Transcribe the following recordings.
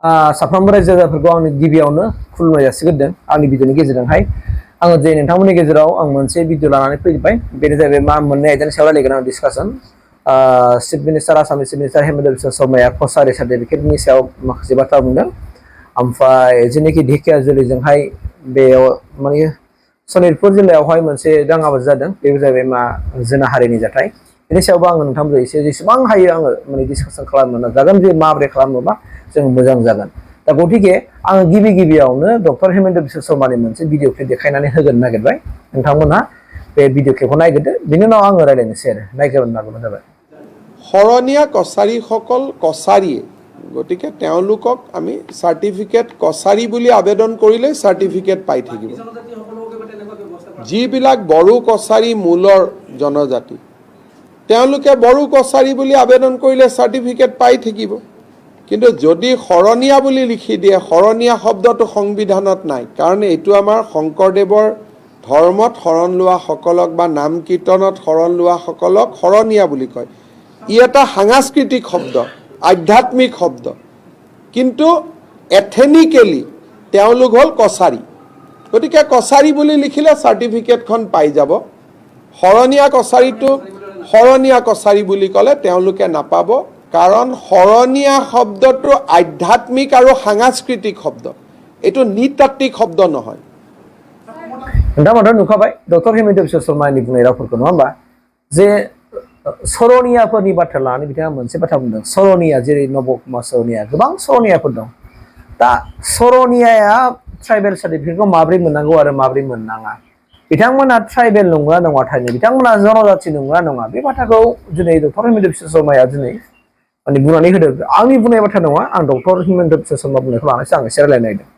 साफ्रोमबो रायजो राजाफोरखौ आंनि गिबियावनो खुलुमनाय जासिग्रोदों आंनि भिडिअनि गेजेरजोंहाय आङो जे नोंथांमोननि गेजेराव आं मोनसे भिडिअ लानानै फैबाय बेनो जाहैबाय मा मोननै आयदानि सायाव रायलायगोन आं डिसकासन चिफ मिनिस्टार आसामनि चिफ मिनिस्टार हेमन्त बिश्व शर्माया कसारि सार्टिफिकेटनि सायाव माखासे बाथ्रा बुंदों ओमफ्राय जेनेखि ढेकिया जोलैजोंहाय बेयाव माने सनितपुर जिल्लायावहाय मोनसे दाङाबाजि जादों बेबो जाहैबाय मा जिनाहारिनि जाथाय बेनि सायावबो आङो नोंथांमोनजों एसे जेसेबां हायो आङो माने डिसकासन खालामनो नाजागोन जे माबोरै खालामोबा जों मोजां जागोन दा गतिके आङो गिबियावनो डक्टर हेमन्त बिश्व शर्मानि मोनसे भिडिअ क्लिप देखायनानै होगोन नागिरबाय नोंथांमोनहा बे भिडिअ क्लिपखौ नायग्रोदो बिनि उनाव आङो रायलायनोसै आरो नायग्रोनो नाजाबानो जाबाय सरनिया कछारीসকল कछारी गतिके তেওঁলোকক আমি সার্টিফিকেট কছাৰী বুলি আবেদন কৰিলে সার্টিফিকেট পাই থাকিব যিবিলাক বড়ো কছাৰী মূলৰ জনজাতি তেওঁলোকে বড়ো কছাৰী বুলি আবেদন কৰিলে সার্টিফিকেট পাই থাকিব কিন্তু যদি সৰনিয়া বুলি লিখি দিয়ে সৰনিয়া শব্দটো সংবিধানত নাই কাৰণ এটো আমাৰ শংকৰদেৱৰ ধৰ্মত শৰণ লোৱা সকলক বা নাম কীৰ্তনত শৰণ লোৱা সকলক সৰনিয়া বুলি কয় ই এটা সাংস্কৃতিক শব্দ আধ্যাত্মিক শব্দ কিন্তু এথেনিক্যালি তেওঁলোক হল কছাৰী গতিকে কছাৰী বুলি লিখিলে সার্টিফিকেটখন পাই যাব সৰনিয়া কছাৰী বুলি ক'লে তেওঁলোকে নাপাব কাৰণ সৰনিয়া শব্দটো আধ্যাত্মিক আৰু সাংস্কৃতিক শব্দ এটো নৃতাত্ত্বিক শব্দ নহয় नोंथांमोनहा नुखाबाय डक्टर हेमन्त बिश्व शर्मानि बुंनाय रावफोरखौ नङा होमबा जे सरनियाफोरनि बाथ्रा लानानै बिथाङा मोनसे बाथ्रा बुंदों सरनिया जेरै नबकुमार सरनिया गोबां सरनियाफोर दं दा सरनियाया ट्राइबेल सार्टिफिकेटखौ माब्रै मोननांगौ आरो माब्रै मोननाङा बिथांमोना ट्राइबेल नंगौना नङा थारैनो बिथांमोना जनजाति नंगौना नङा बे बाथ्राखौ दिनै डक्टर हेमन्त बिश्व शर्माया दिनै माने बुंनानै होदों आंनि बुंनाय बाथ्रा नङा आं डक्टर हेमन्त बिश्व शर्मा बुंनायखौ लानानैसो आं एसे रायलायनो नागिरदों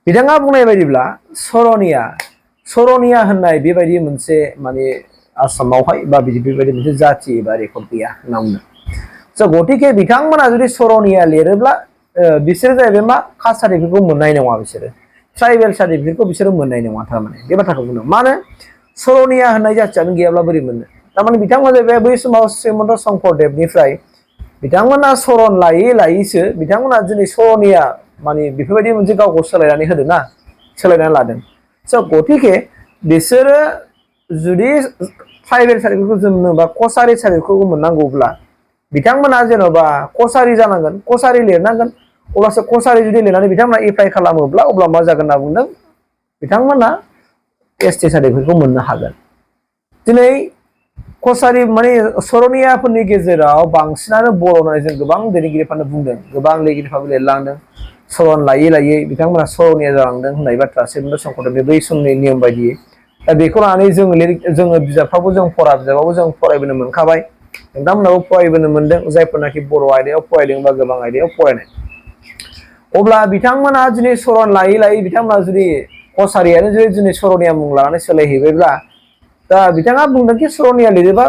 बिथाङा बुंनाय बायदिब्ला सरनिया होननाय बेबायदि मोनसे माने आसामावहाय बा बेबायदि मोनसे जाति एबा रेकर्ड गैया होनना बुंदों स' गतिके बिथांमोना जुदि सरनिया लिरोब्ला बिसोर जाहैबाय मा कास्ट सार्टिफिकेटखौ मोननाय नङा बिसोरो ट्राइबेल सार्टिफिकेटखौ बिसोरो मोननाय नङा थारमाने बे बाथ्राखौ बुंदों मानो सरनिया होननाय जाथियानो गैयाब्ला बोरै मोननो थारमाने बिथांमोना जाहैबाय बै समाव श्रीमन्त शंकरदेवनिफ्राय बिथांमोना सरन लायैसो बिथांमोना दिनै सरनिया माने बेफोरबायदि मोनसे गावखौ सोलायनानै होदों ना सोलायनानै लादों स' गतिके बिसोरो जुदि ट्राइबेल सार्टिफिकेटखौ जोंनोबा कछारी सार्टिफिकेटखौ मोननांगौब्ला बिथांमोना जेन'बा कछारी जानांगोन कछारी लिरनांगोन अब्लासो कछारी जुदि लिरनानै बिथांमोना एप्लाइ खालामोब्ला अब्ला मा जागोन होनना बुंदों बिथांमोना एसटि सार्टिफिकेटखौ मोननो हागोन दिनै कछारी माने सरनियाफोरनि गेजेराव बांसिनानो बर' होननानै जों गोबां दैदेनगिरिफोरानो बुंदों गोबां लिरगिरिफ्राबो लिरलांदों सरन लायै बिथांमोना सरनिया जालांदों होननाय बाथ्रा श्रीमन्त शंकरदेवनि बै समनि नियम बायदियै दा बेखौ लानानै जोङो बिजाबफ्रावबो जों बिजाबावबो जों फरायबोनो मोनखाबाय नोंथांमोनाबो फरायबोनो मोनदों जायफोरनाखि बर' आयदायाव फरायदों बा गोबां आयदायाव फरायनाय अब्ला बिथांमोना दिनै सरन लायै बिथांमोना जुदि कछारीयानो जुदि दिनै सरनिया मुं लानानै सोलायहैबायब्ला दा बिथाङा बुंदोंखि सरनिया लिरोबा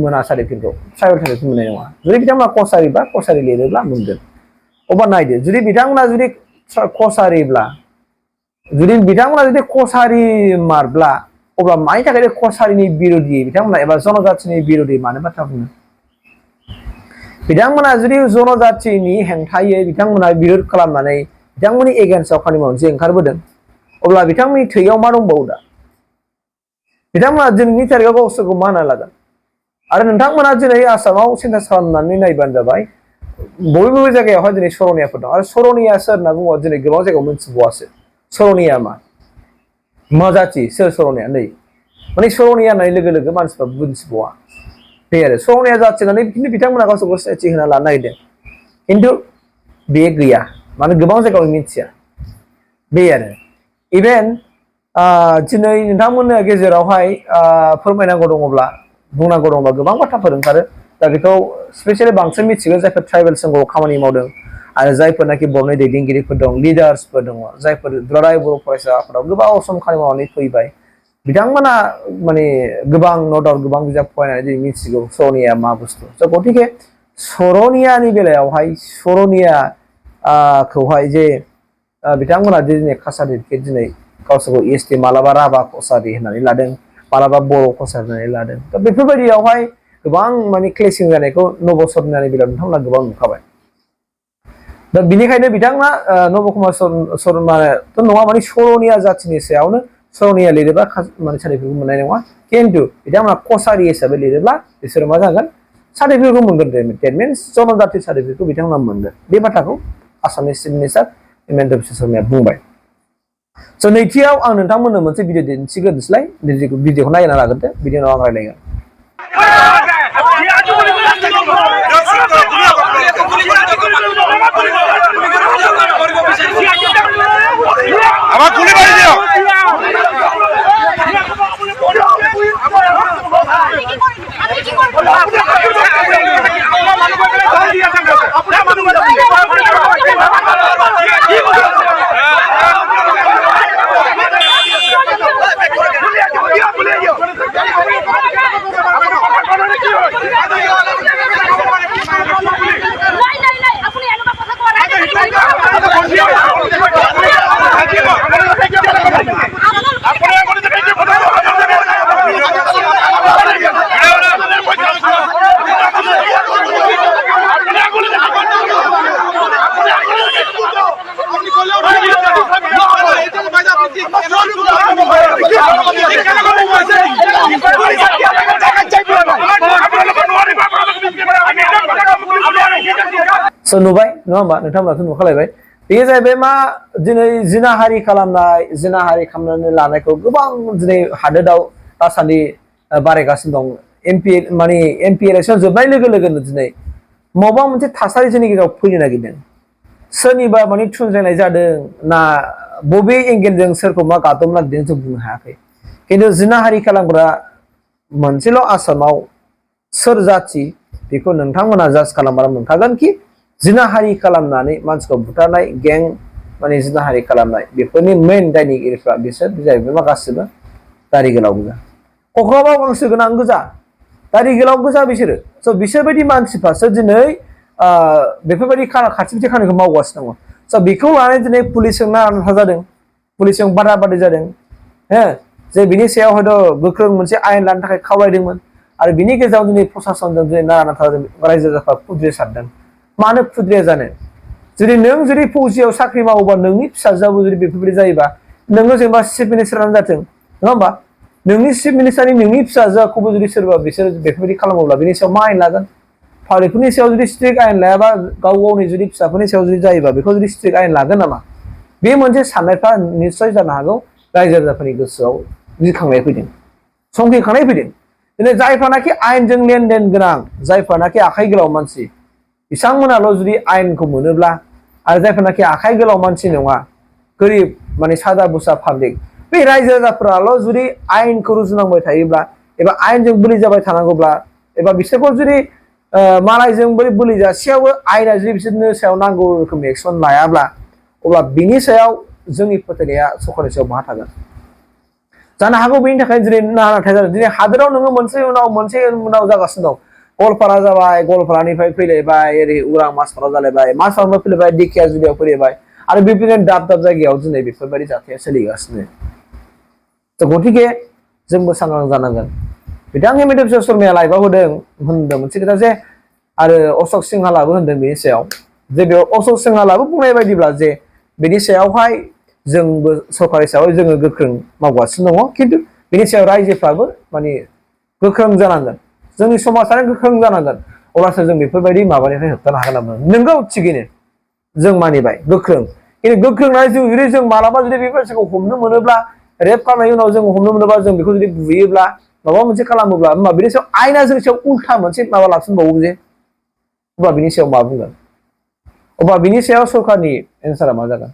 मोना सार्टिफिकेटखौ ट्राइबेल सार्टिफिकेट मोननाय नङा जुदि बिथांमोना कछारीबा कछारी लिरोब्ला मोनगोन अब्ला नायदो जुदि बिथांमोना जुदि कछारीब्ला जुदि बिथांमोना जुदि कछारी मारब्ला अब्ला मानि थाखाय कछारीनि बिरोधि बिथांमोना एबा जनजातिनि बिरोधि मानो बाथ्रा बुङो बिथांमोना जुदि जनजातिनि हेंथायै बिथांमोना बिरोध खालामनानै बिथांमोननि एगेन्स्टआव खामानि मावनो जे ओंखारबोदों अब्ला बिथांमोननि थैयाव मा दंबावो दा बिथांमोना दिनैनि थारिखआव गावसोरखौ मा होनना लागोन आरो नोंथांमोना दिनै आसामाव सेन्सास खालामनानै नायबानो जाबाय बबे जायगायावहाय दिनै सरनियाफोर दं आरो सरनिया सोर होनना बुङोबा दिनै गोबां जायगायाव मिथिबावासो सरनिया मा जाति सोर सरनिया नै माने सरनिया होननाय लोगो मानसिफ्रा मिथिबावा बे आरो सरनिया जाति होननानै खिन्थु बिथांमोना गावसोरखौ सिनायथि होना लानो नागिरदों खिन्थु बे गैया माने गोबां जायगायाव मिथिया बे आरो इभेन दिनै नोंथांमोननि गेजेरावहाय फोरमायनांगौ दङब्ला बुंनांगौ दङब्ला गोबां बाथ्राफोर ओंखारो दा बेखौ स्पेसियेलि बांसिन मिथिगौ जायफोर ट्राइबेल संघआव खामानि मावदों आरो जायफोरनाखि बर'नि दैदेनगिरिफोर दं लिडार्सफोर दङ जायफोर दुलाराय बर' फरायसा आफादाव गोबाव सम खामानि मावनानै फैबाय बिथांमोना माने गोबां न'डाउट गोबां बिजाब फरायनानै दिनै मिथिगौ सरनिया मा बुस्थु स' गतिके सरनियानि बेलायावहाय सरनियाखौहाय जे बिथांमोना दिनै कास्ट सार्टिफिकेट दिनै गावसोरखौ एसटि मालाबा राभा कछारी होननानै लादों मालाबा बर' कछारी होननानै लादों दा बेफोरबायदियावहाय गोबां माने क्लेसिं जानायखौ नब सरनियानि बेलायाव नोंथांमोना गोबां नुखाबाय दा बिनिखायनो बिथांमोना नबकुमार शर्माथ' नङा माने सरनिया जाथिनि सायावनो सरनिया लिरोबा माने सार्टिफिकेट मोननाय नङा खिन्थु बिथांमोना कसारि हिसाबै लिरोब्ला बिसोरो मा जागोन सार्टिफिकेटखौ मोनगोन डेट मिन्स जनजाति सार्टिफिकेटखौ बिथांमोना मोनगोन बे बाथ्राखौ आसामनि चिफ मिनिस्टार हिमन्त बिश्व शर्माया बुंबाय स' नैथियाव आं नोंथांमोननो मोनसे भिडिअ दिन्थिग्रोनोसैलाय भिडिअखौ नायना लाग्रोदो बिनि उनाव आं रायलायगोन स' नुबाय नङा होमबा नोंथांमोनाथ' नुखालायबाय बेयो जाहैबाय मा दिनै जिनाहारि खालामनानै लानायखौ गोबां दिनै हादोराव दासान्दि बारायगासिनो दं एमपि इलेक्सन जोबनाय लोगो लोगोनो दिनै माबा मोनसे थासारि जोंनि गेजेराव फैनो नागिरदों सोरनिबा माने थुनजायनाय जादों ना बबे एंगेलजों सोरखौ मा गादबनो नागिरदों जों बुंनो हायाखै खिन्थु जिनाहारि खालामग्रा मोनसेल' आसामाव सोर जाथि बेखौ नोंथांमोना जाज खालामबा मोनखागोन कि जिनाहारि खालामनानै मानसिखौ बुथारनाय गें माने जिनाहारि खालामनाय बेफोरनि मेन दायनिगिरिफ्रा बिसोर जाहैबाय मा गासिबो दारि गोलाव गोजा क'क्राझाराव गांसो गोनां गोजा दारि गोलाव गोजा बिसोरो स' बिसोरबायदि मानसिफ्रासो दिनै बेफोरबायदि खाथि खाथि खामानिखौ मावगासिनो दङ स' बेखौ लानानै दिनै पुलिसजों नारा जादों पुलिसजों बादा बादि जादों हो जे बिनि सायाव हयथ' गोख्रों मोनसे आयेन लानो थाखाय खावलायदोंमोन आरो बिनि गेजेराव दिनै प्रसासनजों दिनै नारा नाथा रायजो राजाफ्रा खुद्रिसारदों मानो खुद्रिया जानो जुदि नों जुदि फौजियाव साख्रि मावोबा नोंनि फिसाजोआबो जुदि बेफोरबायदि जायोबा नोङो जेनेबा चिफ मिनिस्टारानो जाथों नङा होमबा नोंनि चिफ मिनिस्टारनि नोंनि फिसाजोआखौबो जुदि सोरबा बिसोर बेफोरबायदि खालामोब्ला बिनि सायाव मा आयेन लागोन पाब्लिकफोरनि सायाव जुदि स्ट्रिक्ट आयेन लायाबा गाव गावनि जुदि फिसाफोरनि सायाव जुदि जायोबा बेखौ जुदि स्ट्रिक्ट आयेन लागोन नामा बे मोनसे साननायफ्रा निस्सय जानो हागौ रायजो राजाफोरनि गोसोआव गिखांनाय फैदों संखिखांनाय फैदों दिनै जायफ्रानाखि आयेनजों लेनदेन गोनां जायफ्रानाखि आखाइ गोलाव मानसि बिथांमोनाल' जुदि आयेनखौ मोनोब्ला आरो जायफोरनाखि आखाइ गोलाव मानसि नङा गोरिब माने सादा बुसा पाब्लिक बे रायजो राजाफोराल' जुदि आयेनखौ रुजुनांबाय थायोब्ला एबा आयेनजों बोलि जाबाय थानांगौब्ला एबा बिसोरखौ जुदि मालायजों बोलि जासेयावबो आयेना जुदि बिसोरनि सायाव नांगौ रोखोमनि एक्सन लायाब्ला अब्ला बिनि सायाव जोंनि फोथायनाया सरकारनि सायाव बहा थागोन जानो हागौ बेनि थाखाय दिनै नारा नाथा जादों दिनै हादोराव नोङो मोनसे उनाव जागासिनो दं गलपारा जाबाय गलपारानिफ्राय फैलायबाय ओरै उरां मासपाराव जालायबाय मासपाराव फैलायबाय दिखियाजुलियाव फैलायबाय आरो बेबायदिनो दाब दाब जायगायाव दिनै बेफोरबायदि जाथाया सोलिगासिनो गतिके जोंबो सांग्रां जानांगोन बिथां हिमन्त बिश्व शर्माया लाइभआव होनदों मोनसे खोथा जे आरो अशक सिंहालाबो होनदों बेनि सायाव जे बेयाव अशक सिंहालाबो बुंनाय बायदिब्ला जे बेनि सायावहाय जोंबो सरकार हिसाबै जोङो गोख्रों मावगासिनो दङ खिन्थु बेनि सायाव रायजोफ्राबो माने गोख्रों जानांगोन जोंनि समाजानो गोख्रों जानांगोन अब्लासो जों बेफोरबायदि माबानिफ्राय होबथानो हागोन होनना नोंगौ थिगैनो जों मानिबाय गोख्रों खिन्थु गोख्रों जुदि जों मालाबा जुदि बे मानसिखौ हमनो मोनोब्ला रेप खालामनायनि उनाव जों हमनो मोनोब्ला जों बेखौ जुदि बुयोब्ला माबा मोनसे खालामोब्ला होमबा बेनि सायाव आयेना जोंनि सायाव उल्था मोनसे माबा लाफिनबावो जे अब्ला बिनि सायाव मा बुंगोन अब्ला बिनि सायाव सरकारनि एन्सारा मा जागोन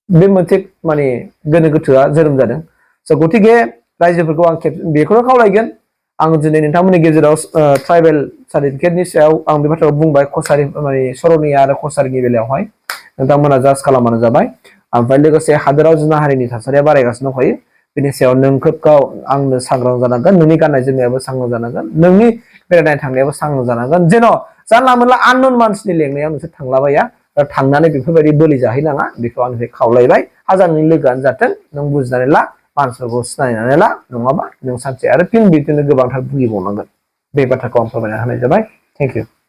बे मोनसे माने गोनो गोथोआ जोनोम जादों स' गतिके रायजोफोरखौ आं बेखौनो खावलायगोन आं दिनै नोंथांमोननि गेजेराव ट्राइबेल सार्टिफिकेटनि सायाव आं बे बाथ्राखौ बुंबाय कसारि माने सरनिया आरो कसारिनि बेलायावहाय नोंथांमोना जाज खालामबानो जाबाय ओमफ्राय लोगोसे हादोराव जिनाहारिनि थासारिया बारायगासिनो दंखायो बेनि सायाव नों खोब गाव आंनो सांग्रां जानांगोन नोंनि गाननाय जोमनायाबो सांग्रां जानांगोन नोंनि बेरायनाय थांनायाबो सांग्रां जानांगोन जेन' जानला मोनला आननन मानसिनि लेंनायाव नोंसोर थांलाबाया थांनानै बेफोरबायदि बोलि जाहैनाङा बेखौ आंनिफ्राय खावलायबाय हाजारनि लोगोआनो जाथों नों बुजिनानै ला मानसिफोरखौ सिनायनानै ला नङाबा नों सानसे आरो फिन बिदिनो गोबांथार भुगिबावनांगोन बे बाथ्राखौ आं फोरमायना होनाय जाबाय थेंक इउ